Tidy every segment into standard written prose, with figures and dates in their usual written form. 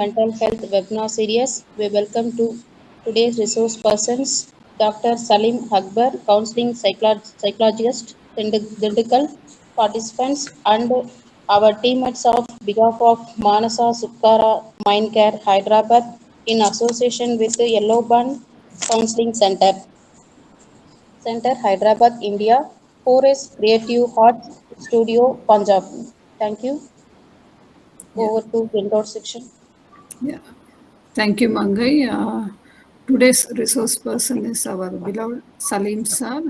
Mental Health webinar series. We welcome to today's resource persons, Dr. Salim Akbar, counseling psychologist, Dindigul, participants, and our teammates of behalf of Manasa Sukkara Mindcare Hyderabad in association with the Yellow Bun Counseling Center Hyderabad, India, Forest Creative Arts Studio, Punjab. Thank you. Yeah, Over to indoor section. yeah. Thank you, Mangai. Today's resource person is our beloved Salim sir.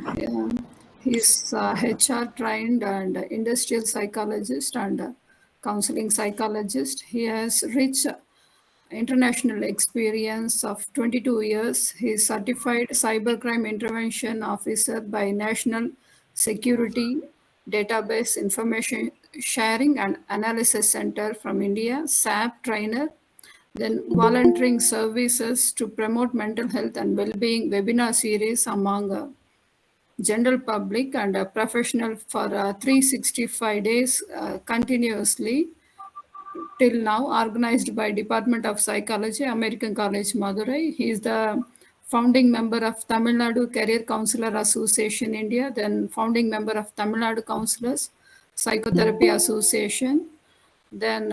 He's HR trained and industrial psychologist and counseling psychologist. He has rich international experience of 22 years. He is certified cybercrime intervention officer by National Security Database Information Sharing and Analysis Center from India, SAP trainer, then volunteering services to promote mental health and well-being webinar series among general public and professional for 365 days continuously till now, organized by Department of Psychology, American College, Madurai. He is the founding member of Tamil Nadu Career Counselor Association, India, then founding member of Tamil Nadu Counselors Psychotherapy Association, then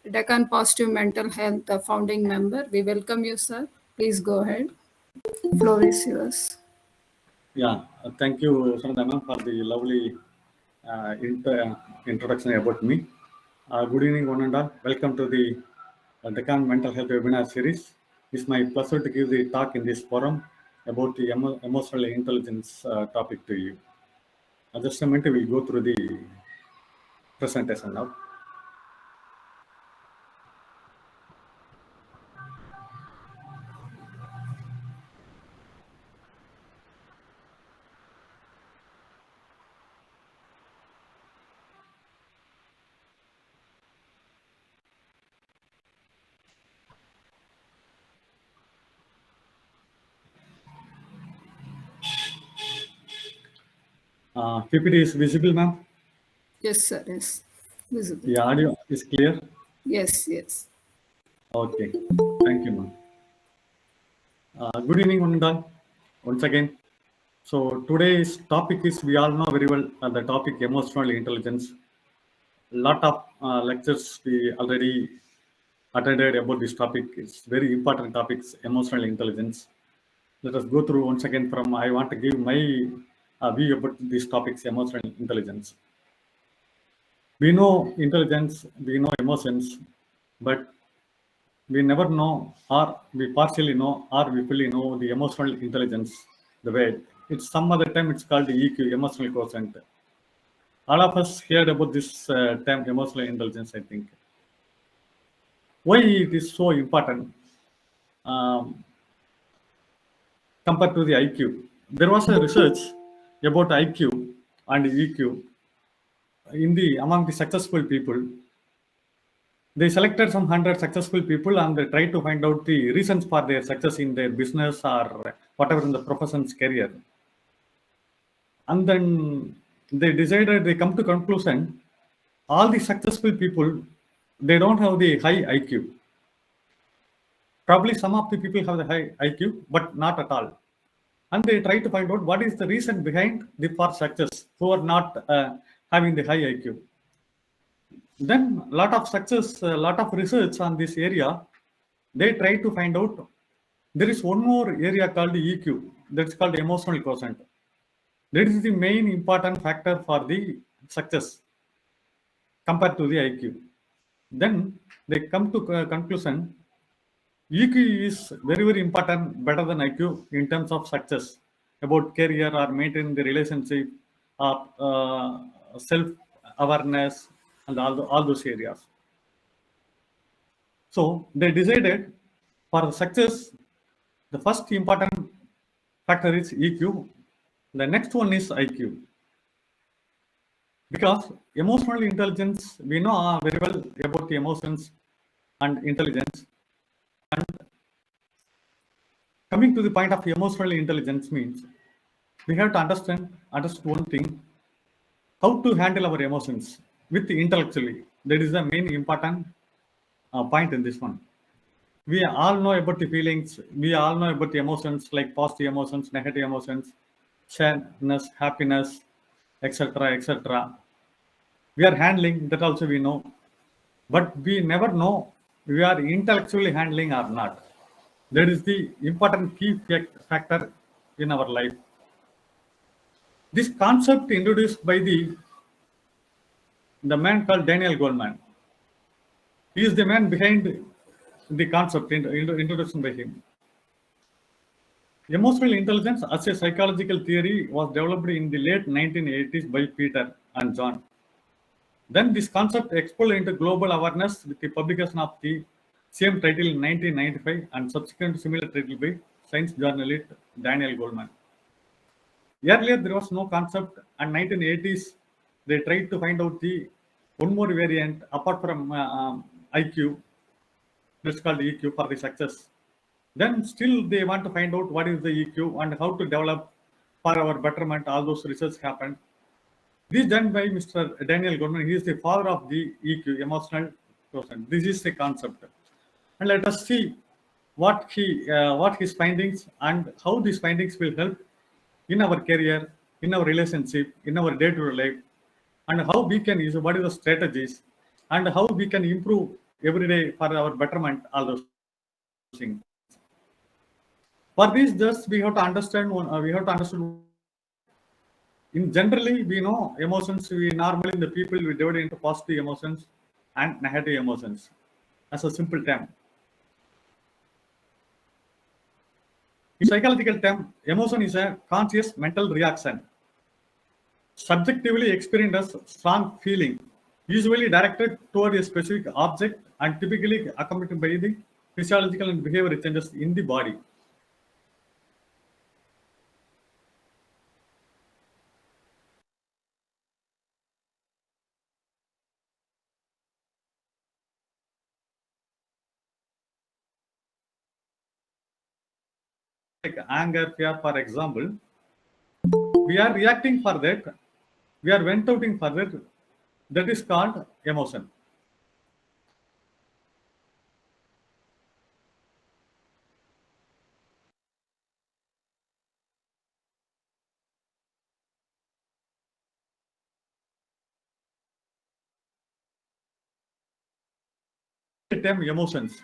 Deccan Positive Mental Health founding member. We welcome you, sir. Please go ahead. Floor is yours. Yeah, thank you, Sananda ma'am, for the lovely introduction about me. Good evening, one and all. Welcome to the Deccan Mental Health webinar series. It's my pleasure to give the talk in this forum about the emotional intelligence topic to you. Just a minute, we'll go through the presentation now. PPT is visible, ma'am? Yes, sir. Yes. Visible. The audio is clear? Yes, yes. Okay, thank you, ma'am. Good evening, one and all. Once again. So today's topic is, we all know very well, the topic emotional intelligence. Lot of lectures we already attended about this topic. It's very important topics, emotional intelligence. Let us go through once again from, I want to give my view about these topics, emotional intelligence. We know intelligence, we know emotions, but we never know, or we partially know, or we fully know the emotional intelligence, the way it's some other time it's called the EQ, emotional quotient. All of us heard about this term emotional intelligence, I think. Why it is so important um, compared to the IQ? There was a research about IQ and EQ in the among the successful people. They selected some 100 successful people and they tried to find out the reasons for their success in their business or whatever in the profession's career. And then they decided, they come to conclusion, all the successful people, they don't have the high IQ. Probably some of the people have the high IQ, but not at all. And they try to find out what is the reason behind the for success who are not having the high IQ. Then lot of success, lot of research on this area, they try to find out there is one more area called EQ, that's called emotional quotient. That is the main important factor for the success compared to the IQ. Then they come to conclusion, EQ is very, very important, better than IQ in terms of success about career or maintaining the relationship, self-awareness, and all those areas. So they decided for success, the first important factor is EQ. The next one is IQ. Because emotional intelligence, we know very well about the emotions and intelligence. And coming to the point of emotional intelligence means we have to understand one thing, how to handle our emotions with intellectually. That is the main important point in this one. We all know about the feelings. We all know about the emotions like positive emotions, negative emotions, sadness, happiness, etc., etc. We are handling that also we know, but we never know we are intellectually handling or not. That is the important key factor in our life. This concept introduced by the man called Daniel Goleman. He is the man behind the concept introduction by him. Emotional intelligence as a psychological theory was developed in the late 1980s by Peter and John. Then this concept exploded into global awareness with the publication of the same title in 1995 and subsequent similar title by science journalist Daniel Goleman. Earlier, there was no concept, and 1980s they tried to find out the one more variant apart from IQ, that's called EQ for the success. Then still they want to find out what is the EQ and how to develop for our betterment. All those research happened. This done by Mr. Daniel Goleman. He is the father of the EQ, emotional quotient. This is the concept, and let us see what his findings and how these findings will help in our career, in our relationship, in our day-to-day life, and how we can use what is the strategies and how we can improve every day for our betterment. All those things. For this, just we have to understand. We have to understand. In generally, we know emotions. We normally the people we divide into positive emotions and negative emotions. As a simple term. In psychological term, emotion is a conscious mental reaction, subjectively experienced as strong feeling, usually directed toward a specific object and typically accompanied by the physiological and behavioral changes in the body. Like anger, fear, for example, we are reacting for that, we are venting for that. That is called emotion. The term emotions.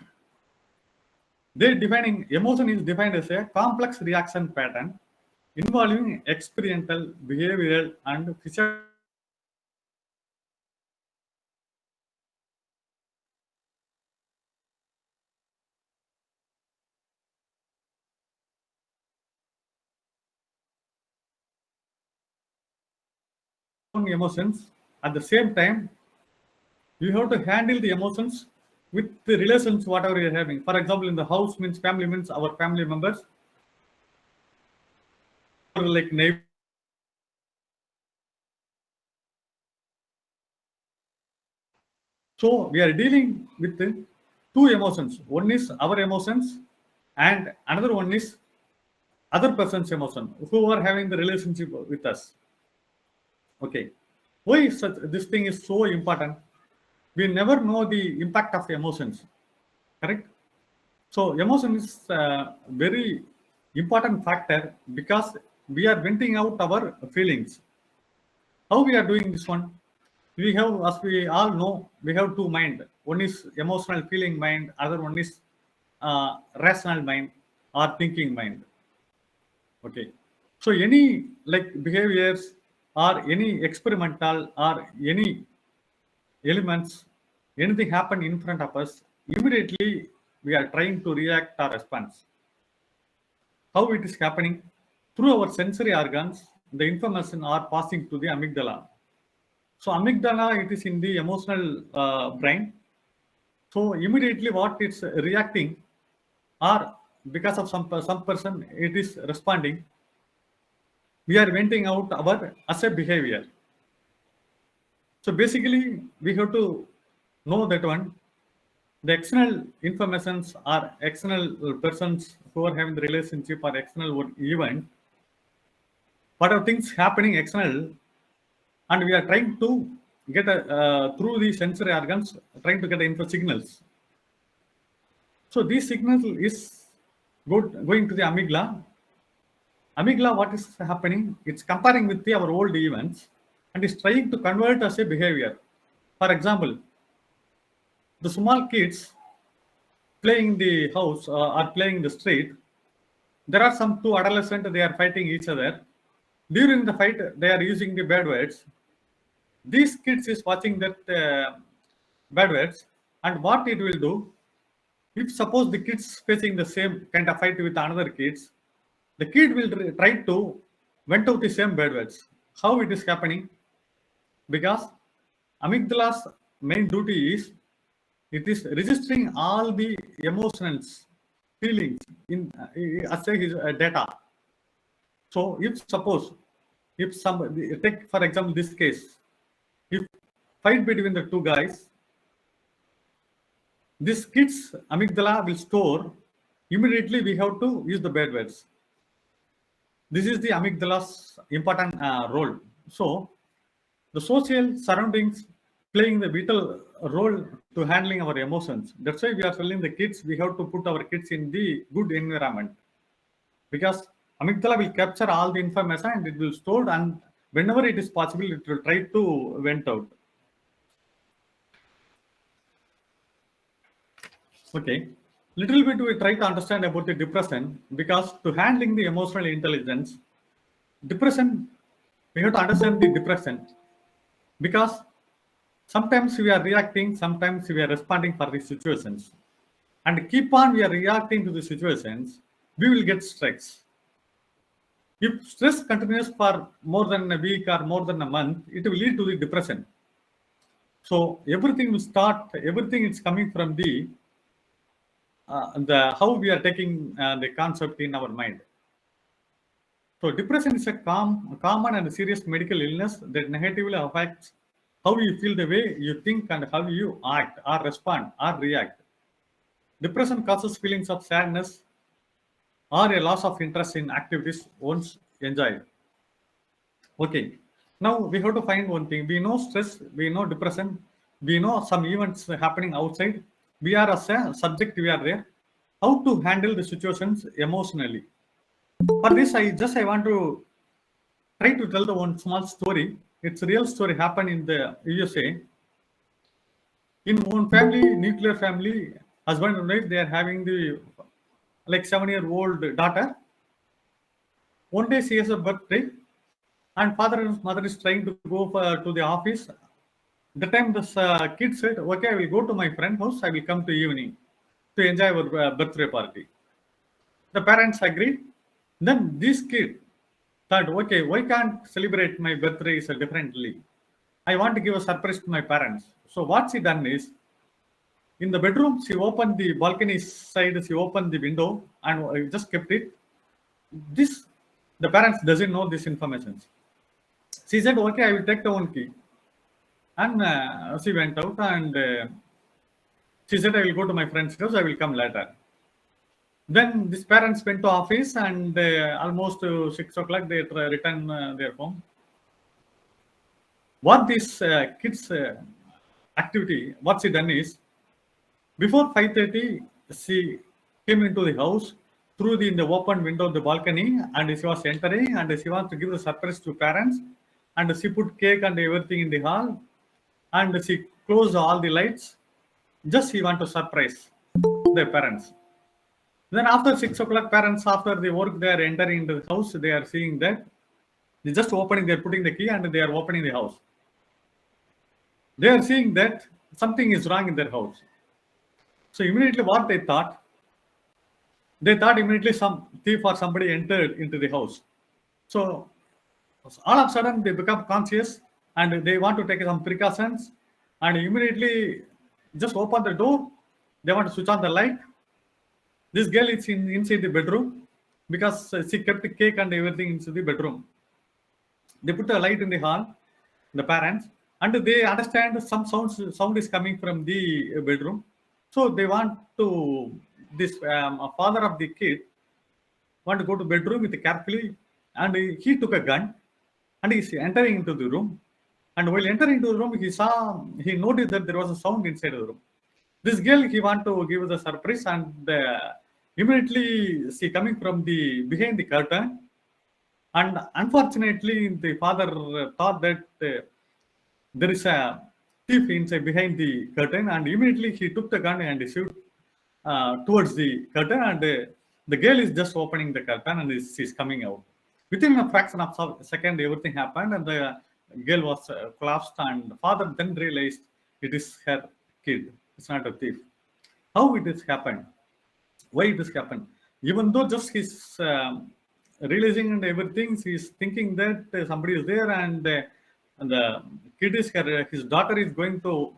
They defining emotion is defined as a complex reaction pattern involving experiential, behavioral, and physiological emotions. At the same time, you have to handle the emotions with the relations whatever you're having. For example, in the house means family means our family members, or like neighbor. So we are dealing with the two emotions. One is our emotions, and another one is other person's emotion who are having the relationship with us. Okay. Why is such this thing is so important? We never know the impact of emotions. Correct? So emotion is a very important factor because we are venting out our feelings. How we are doing this one? We have, as we all know, we have two mind. One is emotional feeling mind, other one is rational mind or thinking mind. Okay. So any like behaviors or any experimental or any elements, anything happen in front of us, immediately we are trying to react or response. How it is happening? Through our sensory organs, the information are passing to the amygdala. So amygdala, it is in the emotional brain. So immediately what it's reacting or because of some person it is responding, we are venting out our as a behavior. So basically we have to know that one. The external informations are external persons who are having the relationship or external event. What are things happening external, and we are trying to get through the sensory organs, trying to get info signals. So this signal is going to the amygdala. Amygdala, what is happening? It's comparing with our old events and is trying to convert as a behavior. For example, the small kids playing in the house or playing in the street, there are some two adolescents, they are fighting each other. During the fight, they are using the bad words. These kids is watching that bad words, and what it will do, if suppose the kids facing the same kind of fight with another kids, the kid will try to vent out the same bad words. How it is happening? Because amygdala's main duty is it is registering all the emotions, feelings in as a data. So if suppose if somebody take for example this case, if fight between the two guys, this kid's amygdala will store immediately we have to use the bad words. This is the amygdala's important role. So the social surroundings playing the vital role to handling our emotions. That's why we are telling the kids we have to put our kids in the good environment, because amygdala will capture all the information and it will store, and whenever it is possible it will try to vent out. Okay, little bit we try to understand about the depression, because to handling the emotional intelligence, depression, we have to understand the depression, because sometimes we are reacting, sometimes we are responding for the situations, and keep on we are reacting to the situations, we will get stress. If stress continues for more than a week or more than a month, it will lead to the depression. So everything will start, everything is coming from the how we are taking the concept in our mind. So depression is a common and serious medical illness that negatively affects how you feel, the way you think, and how you act or respond or react. Depression causes feelings of sadness or a loss of interest in activities once enjoyed. Okay, now we have to find one thing. We know stress, we know depression, we know some events happening outside. We are as a subject, we are there. How to handle the situations emotionally? For this, I want to try to tell the one small story. It's a real story happened in the USA. In one family, nuclear family, husband and wife, they are having the like 7-year-old daughter. One day she has a birthday, and father and mother is trying to go to the office. The time this kid said, "Okay, I will go to my friend house. I will come to evening to enjoy our birthday party." The parents agreed. Then this kid thought, "Okay, why can't celebrate my birthday is differently? I want to give a surprise to my parents." So what she done is, in the bedroom, she opened the balcony side, she opened the window and just kept it. This, the parents doesn't know this information. She said, "Okay, I will take the one key." And she went out and she said, "I will go to my friend's house, I will come later." Then these parents went to office and almost 6 o'clock they return their home. What this kids activity, what she done is, before 5:30, she came into the house through in the open window of the balcony, and she was entering and she wants to give the surprise to parents, and she put cake and everything in the hall, and she closed all the lights. Just she want to surprise the parents. Then after 6 o'clock, parents after the work they are entering into the house. They are seeing that they just opening, they are putting the key and they are opening the house. They are seeing that something is wrong in their house. So immediately what they thought immediately some thief or somebody entered into the house. So all of a sudden they become conscious and they want to take some precautions, and immediately just open the door. They want to switch on the light. This girl is inside the bedroom because she kept the cake and everything inside the bedroom. They put a light in the hall, the parents, and they understand some sound is coming from the bedroom. So they want to, this father of the kid want to go to bedroom with carefully, and he took a gun and he's entering into the room. And while entering into the room, he noticed that there was a sound inside the room. This girl, he want to give the surprise, and immediately she coming from the behind the curtain, and unfortunately, the father thought that there is a thief inside behind the curtain, and immediately he took the gun and shoot towards the curtain, and the girl is just opening the curtain, and she's coming out. Within a fraction of a second, everything happened, and the girl was collapsed, and the father then realized it is her kid. It's not a thief. How it has happened? Why it has happened? Even though just he's realizing and everything, he's thinking that somebody is there, and the kid is his daughter is going to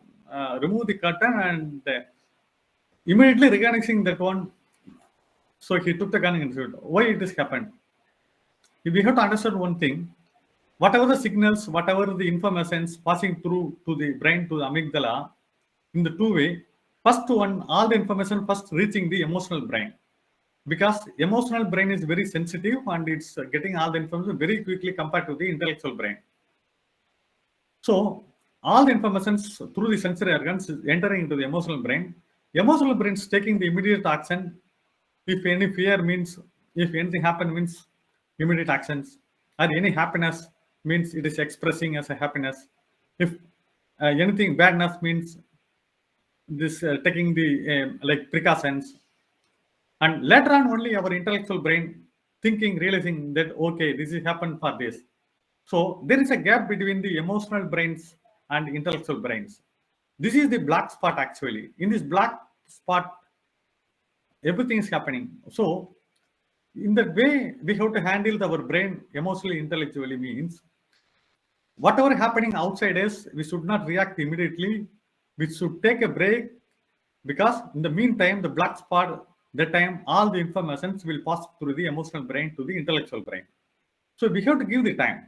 remove the curtain, and immediately recognizing that one, so he took the gun and shot. Why it has happened? We have to understand one thing: whatever the signals, whatever the informations passing through to the brain, to the amygdala, in the two way, first one, all the information first reaching the emotional brain, because emotional brain is very sensitive and it's getting all the information very quickly compared to the intellectual brain. So all the information through the sensory organs is entering into the emotional brain. Emotional brain is taking the immediate action. If any fear means, if anything happen means immediate actions, or any happiness means it is expressing as a happiness. If anything badness means this taking the like precautions, and later on only our intellectual brain thinking, realizing that okay, this is happened for this. So there is a gap between the emotional brains and intellectual brains. This is the black spot actually. In this black spot, everything is happening. So in that way, we have to handle our brain emotionally, intellectually means whatever happening outside us, we should not react immediately. We should take a break, because in the meantime, the black spot, that time, all the informations will pass through the emotional brain to the intellectual brain. So we have to give the time.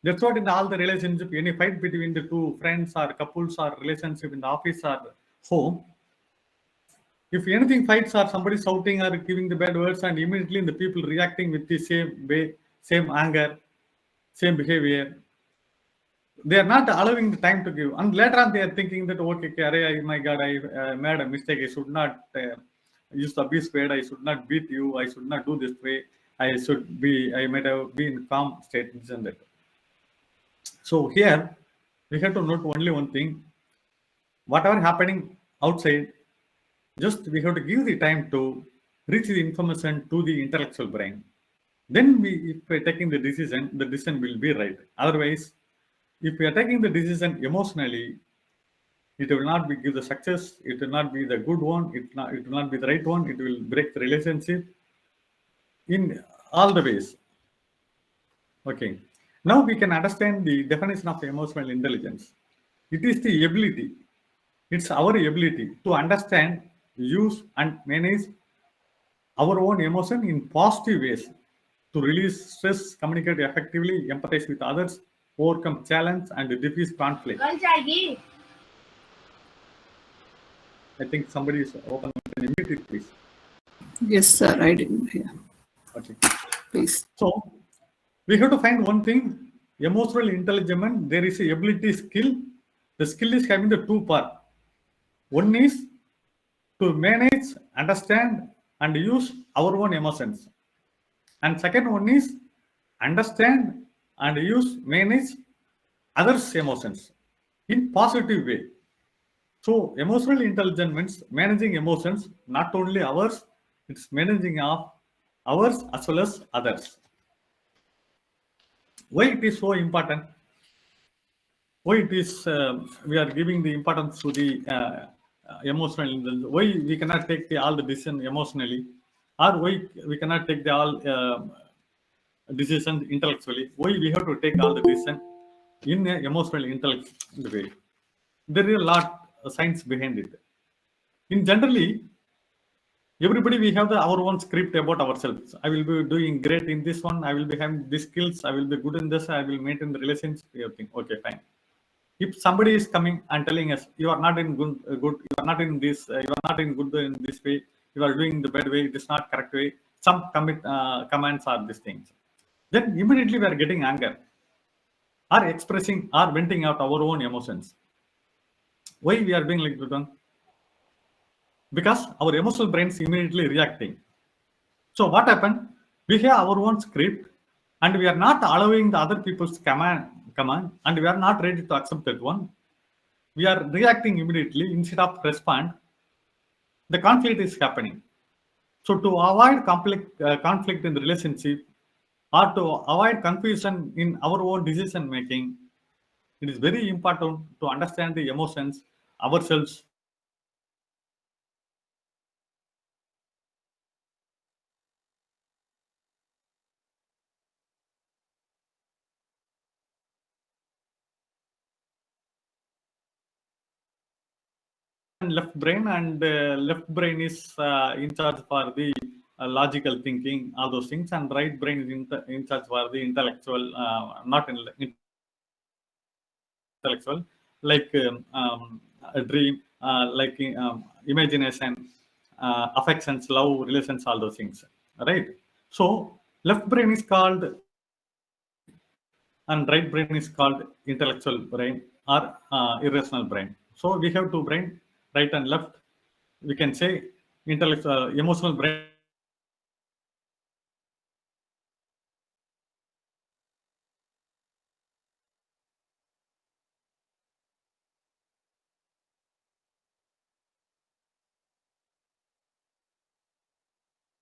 That's what in all the relationship, any fight between the two friends or couples or relationship in the office or home, if anything fights or somebody shouting or giving the bad words, and immediately the people reacting with the same way, same anger, same behavior, they are not allowing the time to give. And later on, they are thinking that, okay, okay, my God, I made a mistake. I should not use the abuse word. I should not beat you. I should not do this way. I might have been in calm state, this and that. So here, we have to note only one thing. Whatever happening outside, just we have to give the time to reach the information to the intellectual brain. Then if we're taking the decision will be right. Otherwise, if we are taking the decision emotionally, it will not be give the success. It will not be the good one. It will not be the right one. It will break the relationship in all the ways. Okay. Now we can understand the definition of emotional intelligence. It is the ability. It's our ability to understand, use, and manage our own emotion in positive ways, to release stress, communicate effectively, empathize with others, overcome challenge, and diffuse conflict. I think somebody is open. Can you mute it, please? Yes, sir, I didn't hear. Okay. Please. So we have to find one thing: emotional intelligence. There is a ability skill. The skill is having the two parts. One is to manage, understand, and use our own emotions. And second one is understand and use, manage others' emotions in positive way. So emotional intelligence means managing emotions, not only ours, it's managing of ours as well as others. Why it is so important? Why it is we are giving the importance to the emotional intelligence? Why we cannot take all the decision emotionally, or why we cannot take the all decisions intellectually? Why we have to take all the decision in an emotional intellectual way? There is a lot of science behind it. In generally, everybody we have our own script about ourselves. I will be doing great in this one. I will be having these skills. I will be good in this. I will maintain the relationship. Everything. Okay, fine. If somebody is coming and telling us you are not in good, you are not in this, you are not in good in this way, you are doing the bad way, it is not correct way, some comments are these things, then immediately we are getting anger or expressing or venting out our own emotions. Why we are doing like that one? because our emotional brains immediately reacting. So what happened? We have our own script, and we are not allowing the other people's command, and we are not ready to accept that one. We are reacting immediately instead of respond. The conflict is happening. So to avoid conflict in the relationship, or to avoid confusion in our own decision making, it is very important to understand the emotions ourselves. Left brain, and left brain is in charge for the logical thinking, all those things, and right brain is in charge for the intellectual, not intellectual, like a dream, like imagination, affections, love, relations, all those things, right? So left brain is called logic, and right brain is called intellectual brain or irrational brain. So we have two brain, right and left. We can say intellectual, emotional brain is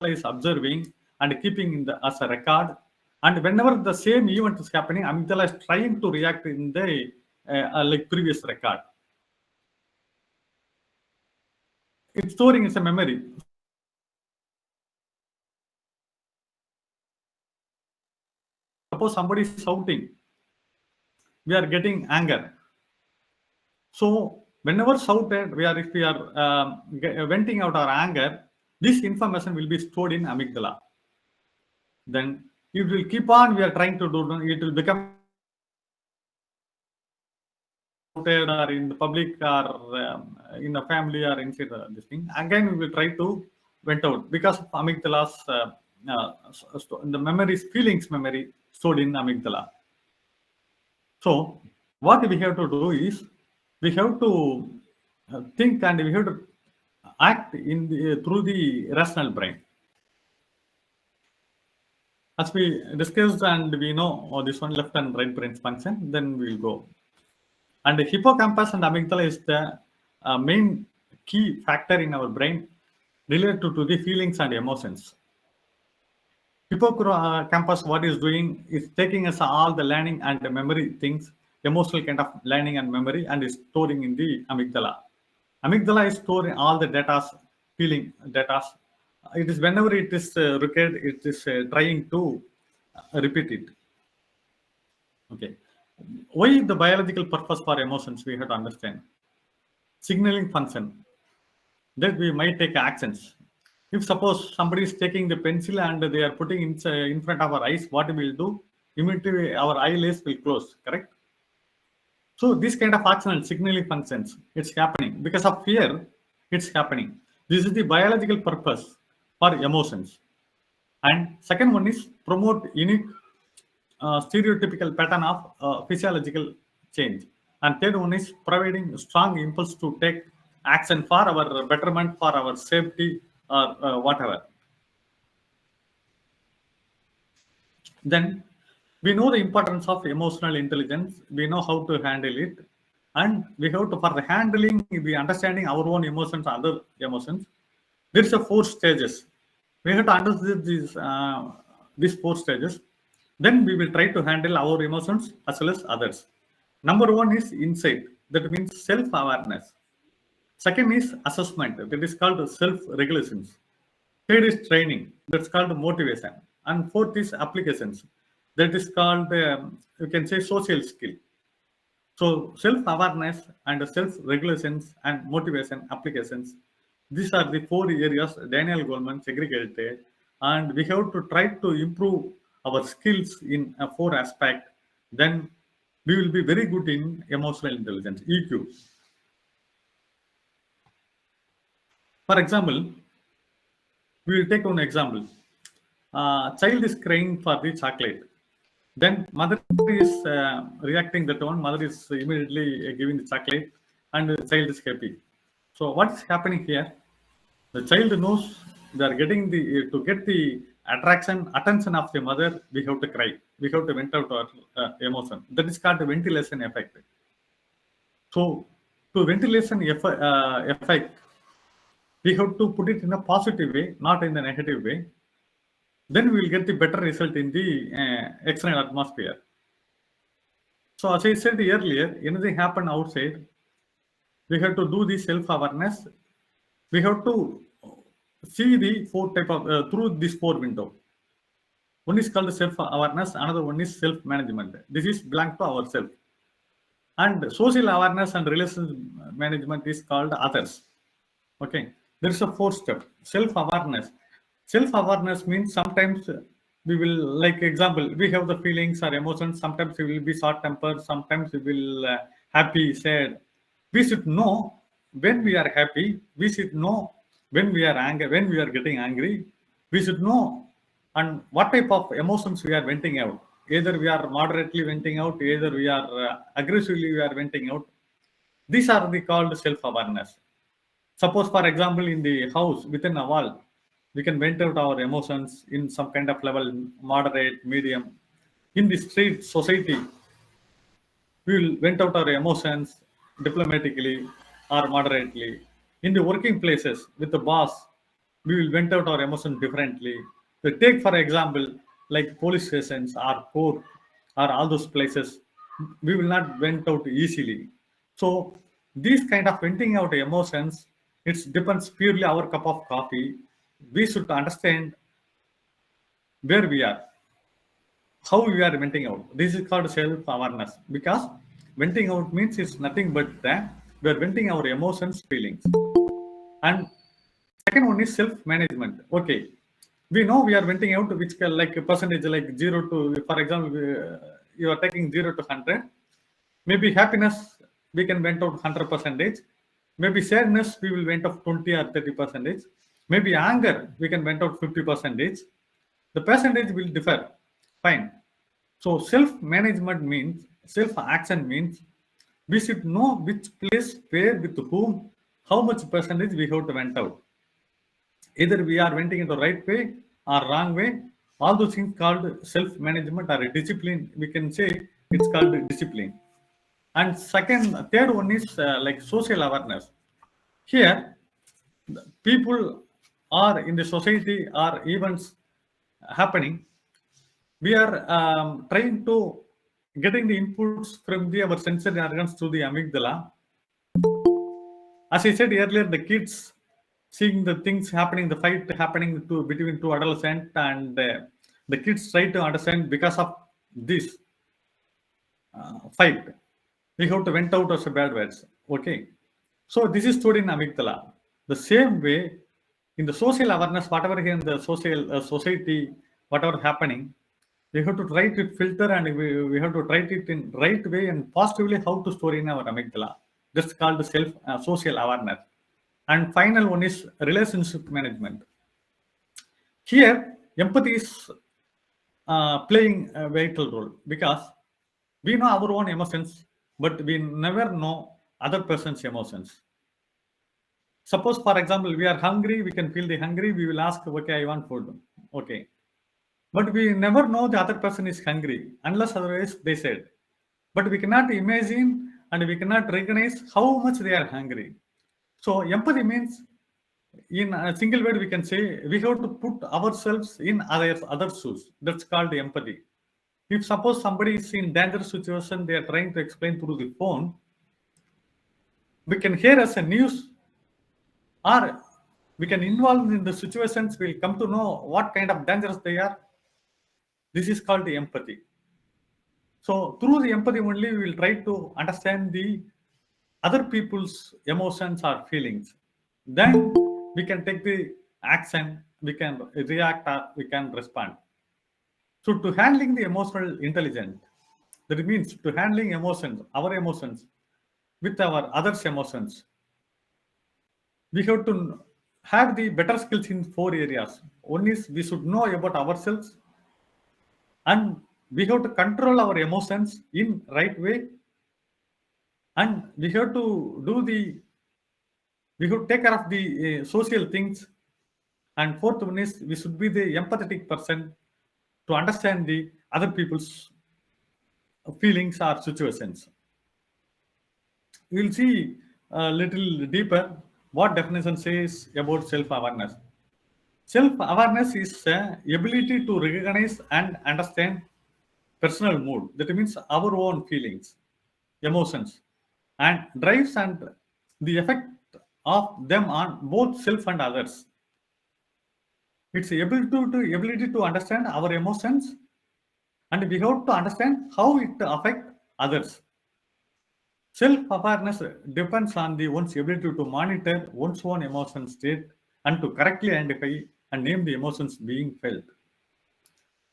called is observing and keeping in the as a record. And whenever the same event is happening, amygdala is trying to react in the like previous record. It's storing as a memory. Suppose somebody is shouting, we are getting anger. So whenever shouted, we are if we are venting out our anger, this information will be stored in amygdala. Then it will keep on. We are trying to do. It will become shouted or in the public or in a family or inside this thing. Again, we will try to vent out because of amygdala's the memories, feelings memory stored in amygdala. So what we have to do is we have to think and we have to act in the, through the rational brain. As we discussed and we know this one left and right brain function, then we'll go. And the hippocampus and amygdala is the main key factor in our brain related to the feelings and emotions. Hippocampus, what is doing is taking us all the learning and the memory things, emotional kind of learning and memory, and is storing in the amygdala. Amygdala is storing all the data, feeling data. It is whenever it is required, it is trying to repeat it. Okay. Why the biological purpose for emotions we have to understand? Signaling function that we might take actions. If suppose somebody is taking the pencil and they are putting in front of our eyes, what we will do? Immediately our eyelids will close, correct? So this kind of action and signaling functions, it's happening because of fear. It's happening. This is the biological purpose for emotions. And second one is promote unique stereotypical pattern of physiological change. And third one is providing strong impulse to take action for our betterment, for our safety, or whatever. Then we know the importance of emotional intelligence. We know how to handle it, and we have to for the handling, the understanding our own emotions, other emotions. There is a four stages. We have to understand these four stages. Then we will try to handle our emotions as well as others. Number one is insight. That means self-awareness. Second is assessment. That is called self-regulations. Third is training. That's called motivation. And fourth is applications. That is called, you can say, social skill. So self-awareness and self-regulations and motivation applications. These are the four areas Daniel Goleman segregated, and we have to try to improve our skills in a four aspect. Then we will be very good in emotional intelligence (EQ). For example, we will take one example. Child is crying for the chocolate. Then mother is reacting that one. Mother is immediately giving the chocolate, and the child is happy. So what's happening here? The child knows they are getting the to get the attention of the mother. We have to cry. We have to vent out our emotion. That is called the ventilation effect. So, to ventilation effect, we have to put it in a positive way, not in the negative way. Then we will get the better result in the external atmosphere. So, as I said earlier, anything happen outside, we have to do the self-awareness. We have to see the four type of through this four window. One is called self-awareness, another one is self-management. This is belong to ourselves. And social awareness and relations management is called others. Okay, there is a fourth step, self-awareness. Self-awareness means sometimes we will, like example, we have the feelings or emotions. Sometimes we will be short tempered, sometimes we will happy, sad. We should know when we are happy. We should know when we are angry, when we are getting angry. We should know and what type of emotions we are venting out. Either we are moderately venting out, either we are aggressively we are venting out. These are the called self-awareness. Suppose, for example, in the house within a wall, we can vent out our emotions in some kind of level, moderate, medium. In the street society, we will vent out our emotions diplomatically or moderately. In the working places with the boss, we will vent out our emotions differently. So take for example, like police stations or court or all those places, we will not vent out easily. So these kind of venting out emotions, it depends purely our cup of coffee. We should understand where we are, how we are venting out. This is called self-awareness because venting out means it's nothing but that we are venting our emotions, feelings. And second one is self-management. Okay, we know we are venting out which like a percentage like 0 to, for example, you are taking 0 to 100. Maybe happiness we can vent out 100 percentage. Maybe sadness we will vent out 20 or 30 percentage. Maybe anger we can vent out 50 percentage. The percentage will differ. Fine. So self-management means self-action means we should know which place, where, with whom, how much percentage we have to vent out. Either we are venting in the right way or wrong way. All those things called self-management or a discipline. We can say it's called discipline. And third one is like social awareness. Here, people are in the society or events happening. We are trying to getting the inputs from our sensory organs through the amygdala. As I said earlier, the kids seeing the things happening, the fight happening between two adolescents, and the kids try to understand because of this fight. We have to vent out as bad words. Okay. So this is stored in amygdala. The same way in the social awareness, whatever in the social society, whatever happening, we have to try to filter and we have to write it in right way and positively how to store in our amygdala. That's called self social awareness. And final one is relationship management. Here, empathy is playing a vital role because we know our own emotions, but we never know other person's emotions. Suppose, for example, we are hungry, we can feel the hungry, we will ask, okay, I want food. Okay. But we never know the other person is hungry unless otherwise they said. But we cannot imagine and we cannot recognize how much they are hungry. So empathy means in a single word we can say we have to put ourselves in other shoes. That's called empathy. If suppose somebody is in dangerous situation, they are trying to explain through the phone, we can hear as a news or we can involve in the situations, we'll come to know what kind of dangers they are. This is called the empathy. So through the empathy only, we will try to understand the other people's emotions or feelings. Then we can take the action, we can react or we can respond. So to handling the emotional intelligence, that means to handling emotions, our emotions with our others' emotions, we have to have the better skills in four areas. One is we should know about ourselves and we have to control our emotions in right way and we have to do the We should take care of the social things. And fourth one is we should be the empathetic person to understand the other people's feelings or situations. We'll see a little deeper what definition says about self-awareness. Self-awareness is ability to recognize and understand personal mood. That means our own feelings, emotions, and drives and the effect of them on both self and others. It's to ability to understand our emotions, and we have to understand how it affect others. Self-awareness depends on the one's ability to monitor one's own emotion state and to correctly identify and name the emotions being felt.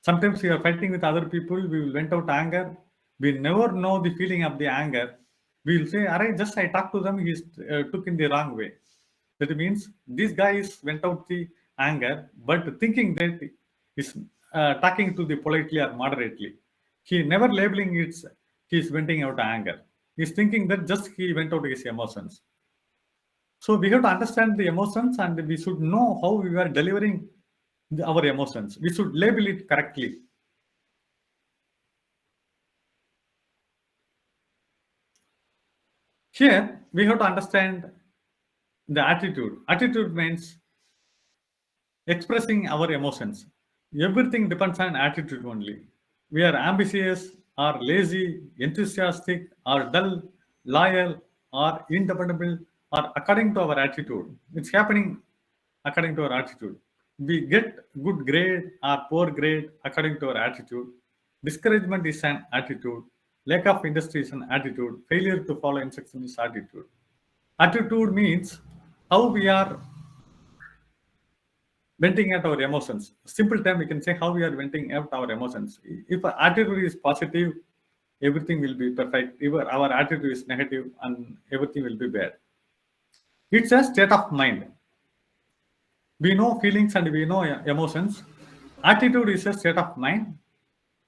Sometimes we are fighting with other people, we will vent out anger. We never know the feeling of the anger. We will say, "Arey, just I talked to them, he took in the wrong way." That means these guys went out the anger, but thinking that is talking to the politely or moderately. He never labeling it, he is venting out anger. He's thinking that just he went out his emotions. So we have to understand the emotions and we should know how we are delivering our emotions. We should label it correctly. Here, we have to understand the attitude. Attitude means expressing our emotions. Everything depends on attitude only. We are ambitious, or lazy, enthusiastic, or dull, loyal, or independable, or according to our attitude. It's happening according to our attitude. We get good grade or poor grade according to our attitude. Discouragement is an attitude. Lack of industry is an attitude. Failure to follow instructions is attitude. Attitude means how we are venting out our emotions. Simple term, we can say how we are venting out our emotions. If our attitude is positive, everything will be perfect. If our attitude is negative, and everything will be bad. It's a state of mind. We know feelings and we know emotions. Attitude is a state of mind.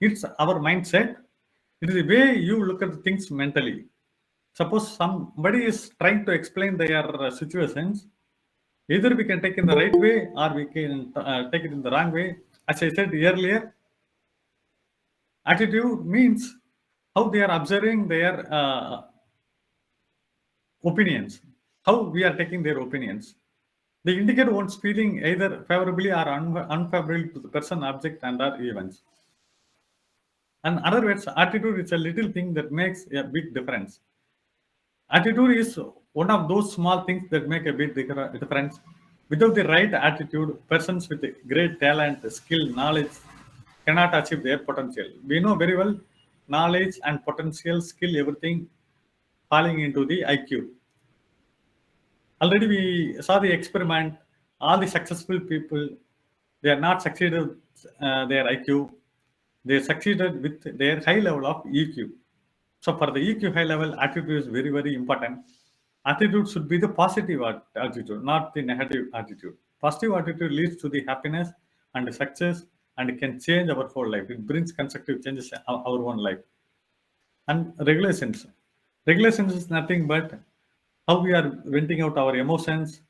It's our mindset. It is the way you look at things mentally. Suppose somebody is trying to explain their situations, either we can take in the right way or we can take it in the wrong way. As I said earlier, attitude means how they are observing their opinions, how we are taking their opinions. They indicate one's feeling either favorably or unfavorably to the person, object, and or events. In other words, attitude is a little thing that makes a big difference. Attitude is one of those small things that make a big difference. Without the right attitude, persons with great talent, skill, knowledge cannot achieve their potential. We know very well knowledge and potential, skill, everything falling into the IQ. Already we saw the experiment. All the successful people, they are not succeeded their IQ. They succeeded with their high level of EQ. So for the EQ high level, attitude is very, very important. Attitude should be the positive attitude, not the negative attitude. Positive attitude leads to the happiness and success and can change our whole life. It brings constructive changes in our own life. And regulations. Regulations is nothing but how we are venting out our emotions.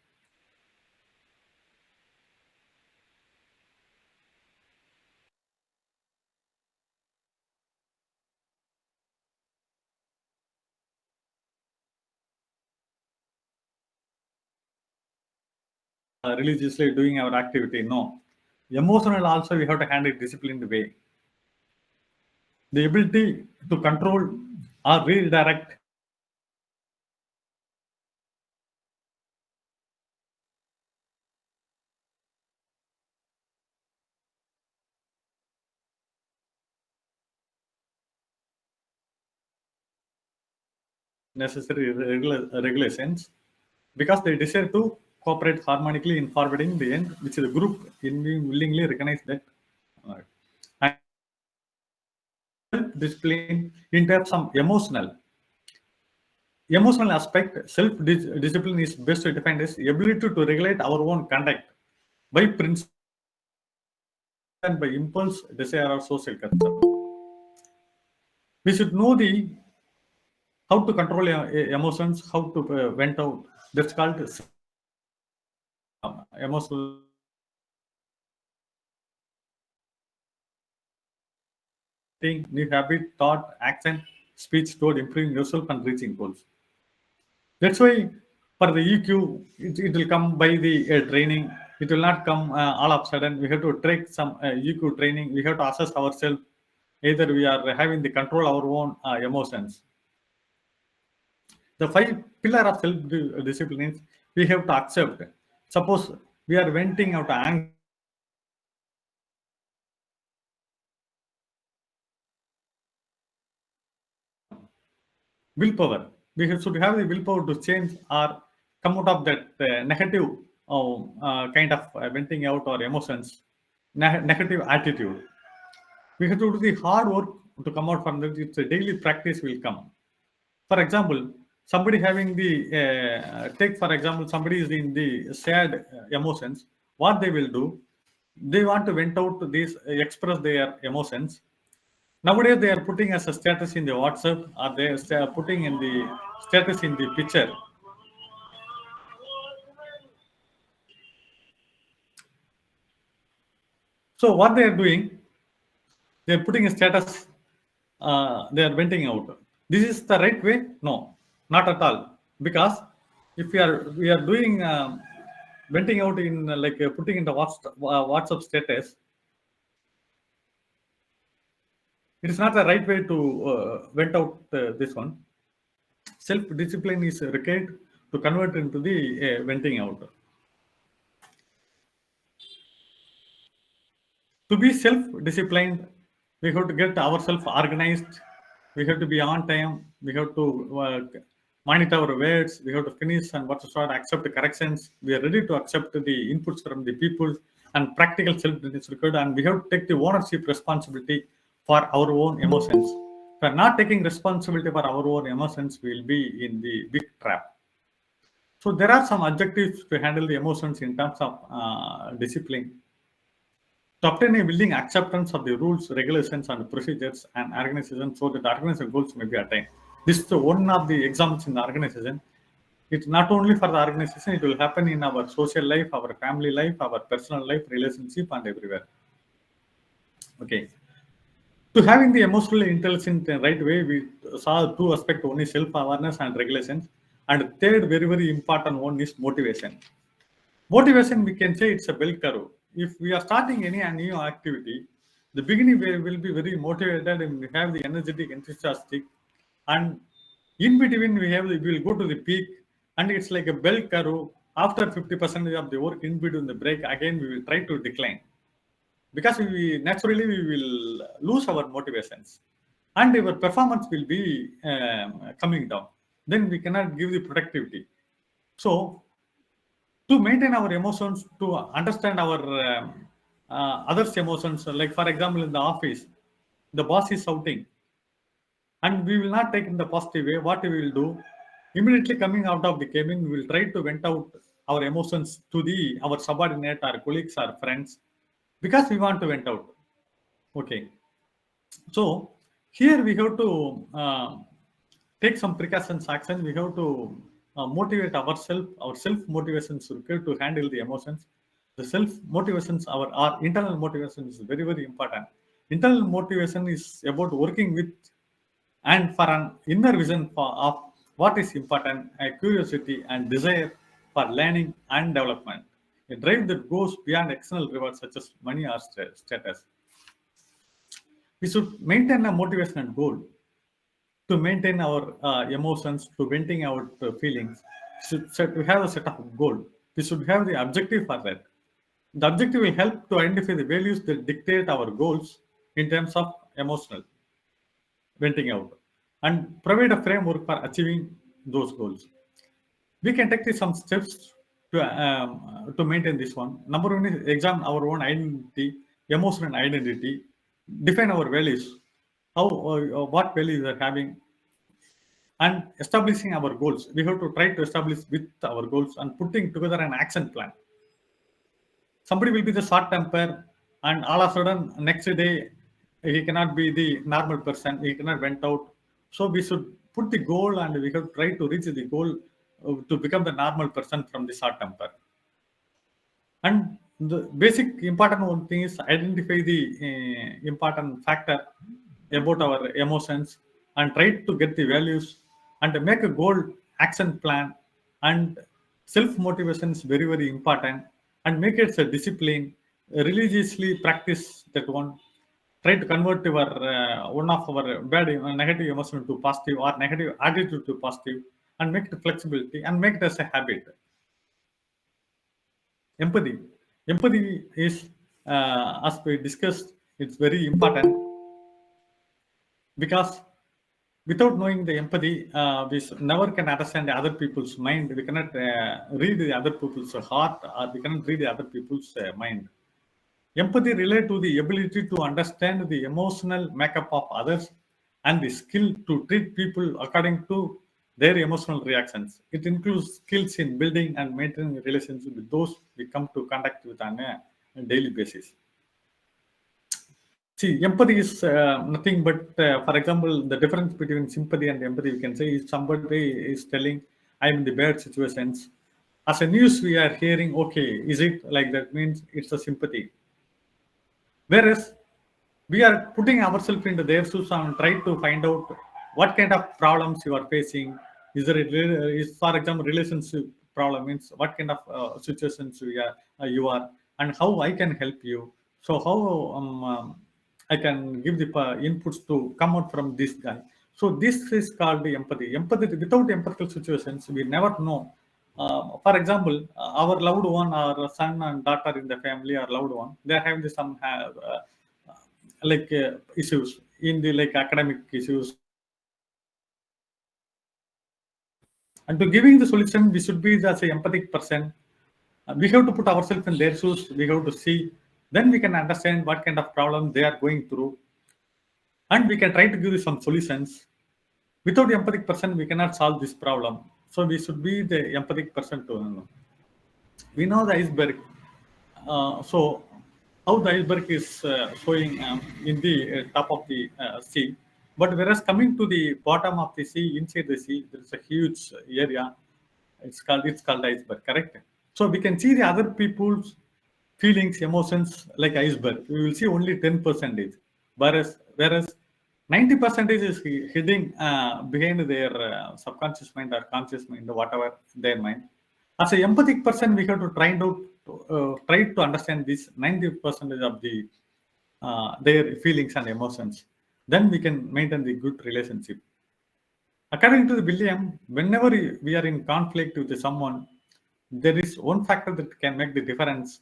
Religiously doing our activity. No. Emotional also we have to handle it disciplined way. The ability to control or redirect necessary regulations because they desire to cooperate harmonically in forwarding the end, which is the group in willingly recognize that. And self-discipline in terms of emotional aspect, self-discipline is best defined as ability to regulate our own conduct by principle and by impulse, desire, or social culture. We should know the how to control emotions, how to vent out. That's called emotional new habit, thought, action, speech toward improving yourself and reaching goals. That's why for the EQ, it will come by the training. It will not come all of a sudden. We have to take some EQ training. We have to assess ourselves. Either we are having the control our own emotions. The five pillar of self discipline is we have to accept. Suppose we are venting out anger. Willpower. Should have the willpower to change or come out of that negative kind of venting out or emotions, negative attitude. We have to do the hard work to come out from that. It's a daily practice will come. For example, somebody having the take for example, somebody is in the sad emotions. What they will do? They want to vent out these, express their emotions. Nowadays, they are putting as a status in the WhatsApp, or they are putting in the status in the picture. So what they are doing, they are putting a status. They are venting out. This is the right way? No, not at all. Because if we are doing venting out in like putting in the WhatsApp status, it is not the right way to vent out this one. Self discipline is required to convert into the venting out. To be self-disciplined, we have to get ourselves organized. We have to be on time. We have to monitor our words. We have to finish and what to start, accept the corrections. We are ready to accept the inputs from the people, and practical self-discipline is required. And we have to take the ownership responsibility for our own emotions. If we are not taking responsibility for our own emotions, we will be in the big trap. So there are some objectives to handle the emotions in terms of discipline. To obtain a willing acceptance of the rules, regulations, and procedures and organization so that the organization goals may be attained. This is one of the examples in the organization. It's not only for the organization, it will happen in our social life, our family life, our personal life, relationship, and everywhere. Okay. To having the emotional intelligence in the right way, we saw two aspects. One is self-awareness and regulations. And third, very, very important one is motivation. Motivation, we can say it's a bell curve. If we are starting any new activity, the beginning we will be very motivated and we have the energetic, enthusiastic, and in between we will go to the peak, and it's like a bell curve. After 50% of the work, in between the break, again we will try to decline because we naturally we will lose our motivations, and our performance will be coming down. Then we cannot give the productivity. So to maintain our emotions, to understand our others' emotions. Like for example, in the office, the boss is shouting, and we will not take in the positive way. What we will do? Immediately coming out of the cabin, we will try to vent out our emotions to the our subordinate, our colleagues, our friends, because we want to vent out. Okay. So here we have to take some precautions action. We have to motivate ourselves. Our self motivation is required to handle the emotions. The self motivations, our internal motivation is very, very important. Internal motivation is about working with and for an inner vision of what is important, a curiosity and desire for learning and development. A drive that goes beyond external rewards such as money or status. We should maintain a motivation and goal to maintain our emotions, to venting our feelings. We have a set of goal. We should have the objective for that. The objective will help to identify the values that dictate our goals in terms of emotional venting out and provide a framework for achieving those goals. We can take some steps to maintain this one. Number one is examine our own identity, emotional identity, define our values, how what values we are having, and establishing our goals. We have to try to establish with our goals and putting together an action plan. Somebody will be the short temper, and all of a sudden next day he cannot be the normal person. He cannot went out. So we should put the goal, and we have to try to reach the goal to become the normal person from the short temper. And the basic important one thing is identify the important factor about our emotions and try to get the values and make a goal action plan. And self motivation is very very important, and make it a discipline. Religiously practice that one. Try to convert your one of our bad negative emotion to positive, or negative attitude to positive, and make it flexibility and make it as a habit. Empathy. Empathy is, as we discussed, it's very important, because without knowing the empathy, we never can understand the other people's mind. We cannot read the other people's heart, or we cannot read the other people's mind. Empathy relates to the ability to understand the emotional makeup of others and the skill to treat people according to their emotional reactions. It includes skills in building and maintaining relationships with those we come to contact with on a daily basis. See, empathy is nothing but, for example, the difference between sympathy and empathy, we can say, is somebody is telling, I'm in the bad situations. As a news, we are hearing, okay, is it like that? Means it's a sympathy. Whereas we are putting ourselves into their shoes and try to find out what kind of problems you are facing. Is there is, for example, relationship problem, means what kind of situations you are, and how I can help you. So how I can give the inputs to come out from this guy. So this is called the empathy. Empathy, without empathical situations, we never know. For example, our loved one, our son and daughter in the family, our loved one, they are having some issues in the like academic issues, and to giving the solution, we should be as a empathic person. We have to put ourselves in their shoes. We have to see. Then we can understand what kind of problem they are going through, and we can try to give you some solutions. Without the empathic person, we cannot solve this problem. So we should be the empathic person to know. We know the iceberg. So how the iceberg is showing in the top of the sea, but whereas coming to the bottom of the sea, inside the sea, there is a huge area. It's called iceberg, correct? So we can see the other people's feelings, emotions like iceberg. We will see only 10 percentage, whereas 90 percentage is hidden behind their subconscious mind or conscious mind, or whatever their mind. As an empathic person, we have to try to understand this 90 percentage of the their feelings and emotions. Then we can maintain the good relationship. According to the William, whenever we are in conflict with someone, there is one factor that can make the difference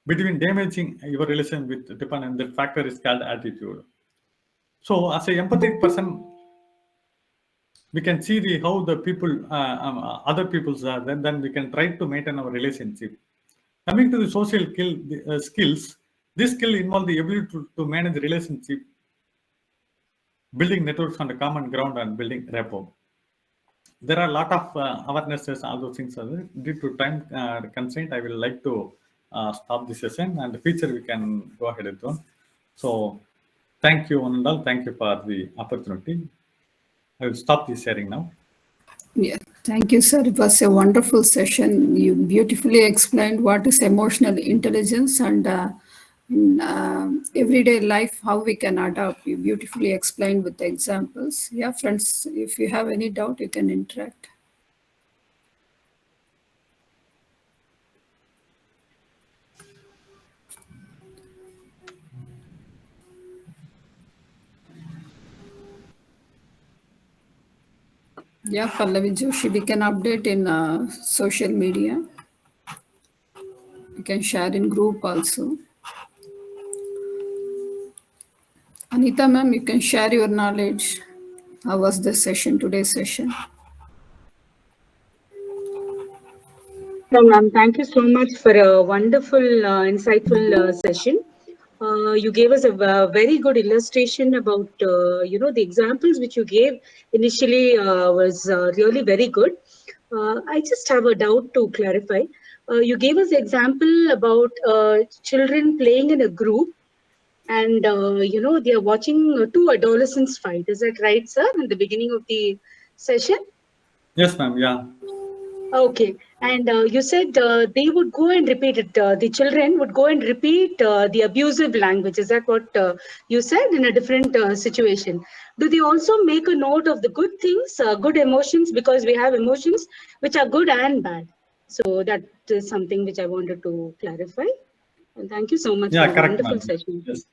between damaging your relation with dependent. That factor is called attitude. So, as a empathic person, we can see the how the people, other people's are. Then we can try to maintain our relationship. Coming to the social skills, this skill involve the ability to manage relationship, building networks on the common ground, and building rapport. There are a lot of awarenesses, all those things are there. Due to time constraint, I will like to stop the session, and the future we can go ahead with one. So, thank you, one and all. Thank you for the opportunity. I will stop the sharing now. Yeah, thank you, sir. It was a wonderful session. You beautifully explained what is emotional intelligence and in everyday life how we can adapt. You beautifully explained with the examples. Yeah, friends, if you have any doubt, you can interact. Yeah, Pallavi Joshi, we can update in social media. You can share in group also. Anita ma'am, you can share your knowledge. How was the session, today's session? No, ma'am. Thank you so much for a wonderful, insightful session. You gave us a very good illustration about, the examples which you gave initially was really very good. I just have a doubt to clarify. You gave us the example about children playing in a group, and they are watching two adolescents fight. Is that right, sir? In the beginning of the session? Yes, ma'am. Yeah. Okay. And you said they would go and repeat it. The children would go and repeat the abusive language. Is that what you said in a different situation? Do they also make a note of the good things, good emotions? Because we have emotions which are good and bad. So that is something which I wanted to clarify. And thank you so much for Yeah, a correct, wonderful ma'am. session. Yes.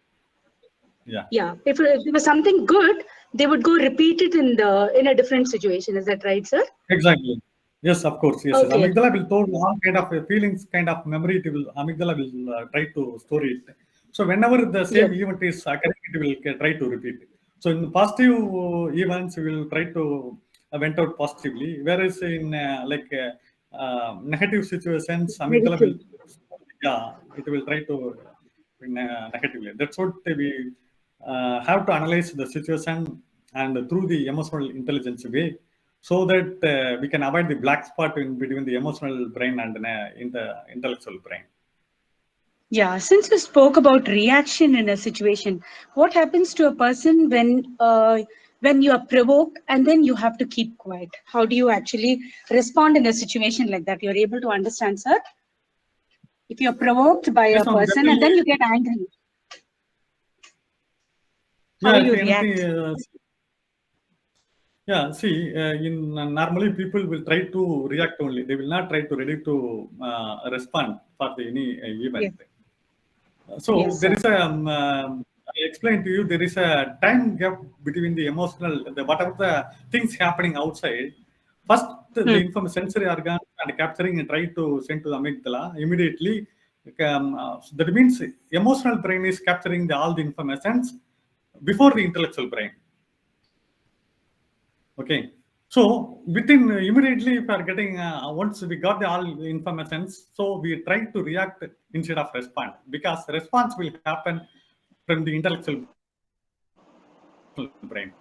Yeah. Yeah. If there was something good, they would go repeat it in a different situation. Is that right, sir? Exactly. Yes, of course. Yes, yes. Okay. Amygdala will store all kind of feelings, kind of memory. It will amygdala will try to store it. So whenever the same Yes. event is occurring, it will try to repeat it. So in positive events, we will try to went out positively. Whereas in negative situations, amygdala will Negative. yeah, it will try to negatively. That's what we have to analyze the situation and through the emotional intelligence way, so that we can avoid the black spot in between the emotional brain and the intellectual brain. Yeah, since you spoke about reaction in a situation, what happens to a person when you are provoked and then you have to keep quiet? How do you actually respond in a situation like that? You're able to understand, sir? If you're provoked by Yes, a ma'am. person and Generally, then you get angry, how yeah. will If you anything, react? yeah. See, in normally people will try to react only. They will not try to ready to respond for the, any event. Yes, So yes, there sir. is a, I explained to you, there is a time gap between the emotional, the whatever the things happening outside. First, the Hmm. sensory organ and capturing and try to send to the amygdala immediately. That means emotional brain is capturing all the informations before the intellectual brain. Okay. So within immediately, if we are getting once we got the all informations, so we try to react instead of respond, because response will happen from the intellectual brain.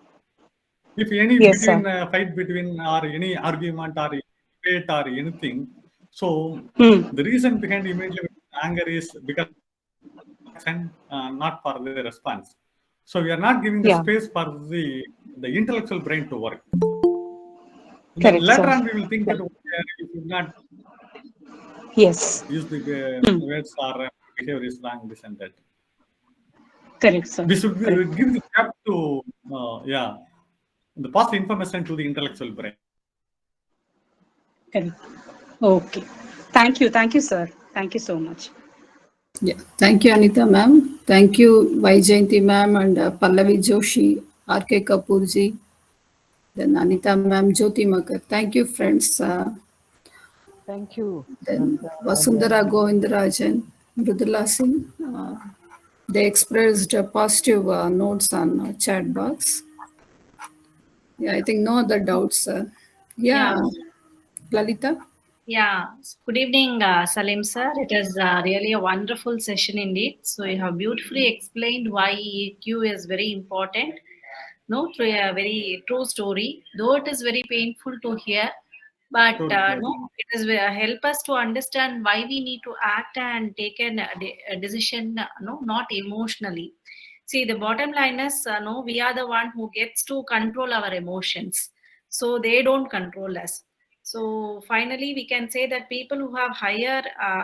If any between fight between Yes, or sir. any argument or debate or anything, so the reason Hmm. behind immediately anger is because of the reaction, not for the response. So we are not giving the space for Yeah, the intellectual brain to work. Then correct, later sir. on, we will think that okay, you should not Yes. use the Hmm. words or behavior is wrong, this and that. Correct, sir. We should Correct. give the gap to, yeah, the past information to the intellectual brain. Correct. Okay. Thank you. Thank you, sir. Thank you so much. Yeah, thank you, Anita ma'am. Thank you, Vaijayanti ma'am and Pallavi Joshi, R.K. Kapoorji, then Anita ma'am, Jyoti Makar. Thank you, friends. Thank you. Then And Vasundhara Govindarajan, Mridula Singh. They expressed positive notes on chat box. Yeah, I think no other doubts. Yeah, Yeah, Lalita. yeah. Good evening, Salim sir. It is really a wonderful session indeed. So you have beautifully explained why EQ is very important. No, through a very true story. Though it is very painful to hear, but True, true. no, it is help us to understand why we need to act and take a decision. No, not emotionally. See, the bottom line is, no, we are the one who gets to control our emotions. So they don't control us. So finally, we can say that people who have higher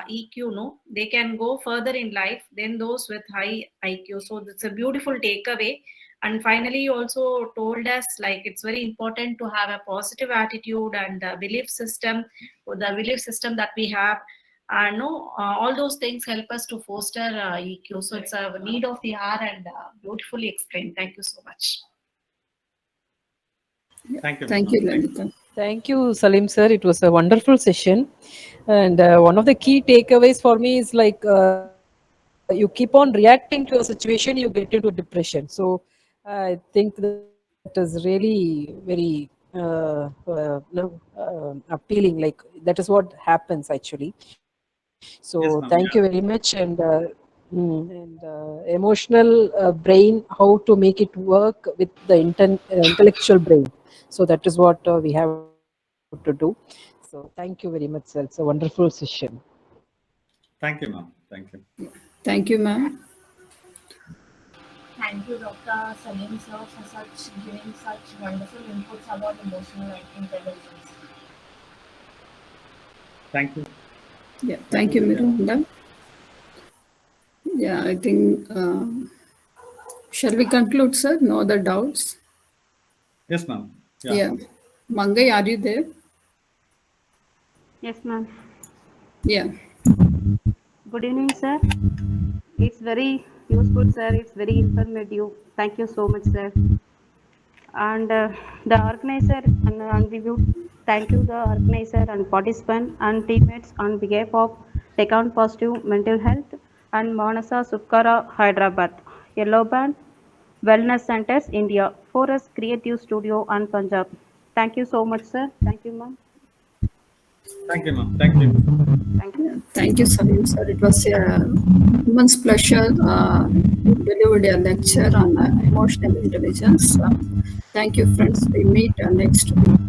EQ, no, they can go further in life than those with high IQ. So that's a beautiful takeaway. And finally, you also told us like it's very important to have a positive attitude and the belief system, or the belief system that we have. No, all those things help us to foster EQ. So it's a need of the hour and beautifully explained. Thank you so much. Thank you, Thank ma'am. you, Thank you. Lalita. thank you, Salim sir. It was a wonderful session. And one of the key takeaways for me is like you keep on reacting to a situation, you get into depression. So I think that is really very appealing. Like that is what happens actually. So thank you Yes, very ma'am. much. Yeah. And emotional brain, how to make it work with the intellectual brain. So that is what we have to do. So thank you very much, sir. It's a wonderful session. Thank you, ma'am. Thank you. Thank you, ma'am. Thank you, Dr. Salim sir, for giving such wonderful inputs about emotional intelligence. Thank you. Yeah, Thank thank you, you, Vidya. Miranda. Yeah, I think, shall we conclude, sir? No other doubts? Yes, ma'am. Yeah. Yeah. Mangai, are you there? Yes, ma'am. Yeah. Good evening, sir. It's very useful, sir. It's very informative. Thank you so much, sir. And the organizer and review. Thank you, the organizer and participant and teammates on behalf of Deccan Positive Mental Health and Manasa Sukkara, Hyderabad, Yellow Band, Wellness Centers, India, Forest Creative Studio and Punjab. Thank you so much, sir. Thank you, ma'am. Thank you, ma'am. Thank you. Thank you. Thank you, Salim, sir. It was immense pleasure to deliver a lecture on emotional intelligence. Thank you, friends. We meet next week.